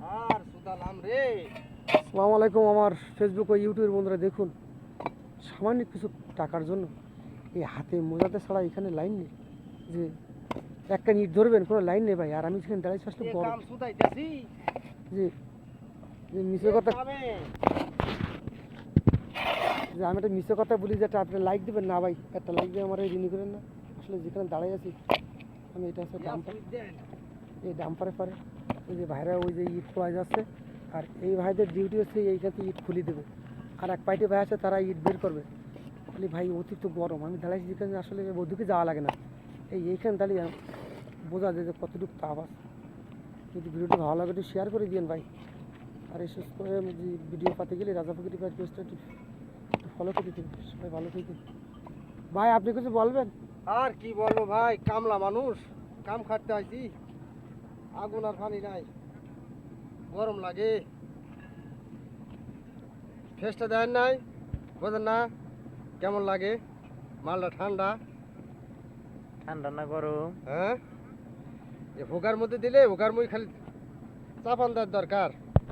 আর সুদালাম রে। আসসালামু আলাইকুম আমার ফেসবুক ও ইউটিউবের বন্ধুরা, দেখুন সামান্য কিছু টাকার জন্য এই হাতে মোজাতে ছাড়া এখানে লাইন নেই, যে একটা ইট ধরবেন কোনো লাইন নেই ভাই। আর আমি সেখানে দাঁড়িয়ে আসলে এ বড় কাম সুদাইতাছি। যে যে মিশে কথা, কামে যে আমি একটা মিশে কথা বলি যে একটা আপনি লাইক দেবেন না ভাই, একটা লাইক দিয়ে আমার ঋণী করেন না। আসলে যেখানে দাঁড়িয়ে আছি আমি, এটা হচ্ছে ডাম্পার, এই ডাম্পারে পারে ওই যে ভাইরা ওই যে ইট খোলা যাচ্ছে, আর এই ভাইদের ডিউটি হচ্ছে এইখান থেকে ইট খুলে দেবে, আর এক পাইটে ভাই আছে তারা ইট বের করবে। বলি ভাই অতিরিক্ত গরম, আমি দাঁড়াইছি যেখানে আসলে ওদিকে যাওয়া লাগে না, এইখানে দাঁড়িয়ে বোঝা যায় যে কতটুকু তাপ আছে। যদি ভিডিওটি ভালো লাগে একটু শেয়ার করে দিন ভাই। আর এই সুস্থ করে যে ভিডিও পাতে গেলে রাজাপুকুরি ভাই পেজটা একটু ফলো করে দিন। সবাই ভালো থাকুন ভাই। আপনি কিছু বলবেন? আর কি বলবো ভাই, কামলা মানুষ, কাম খাটতে আইছি। আগুন আর পানি নাই, গরম লাগে। ফেসটা দেন নাই, বোঝেন না কেমন লাগে? মালটা ঠান্ডা। ঠান্ডা না গরম? হ্যাঁ, এ ভোগার মধ্যে দিলে ভোগার মুই খালি চাপান দেওয়ার দরকার।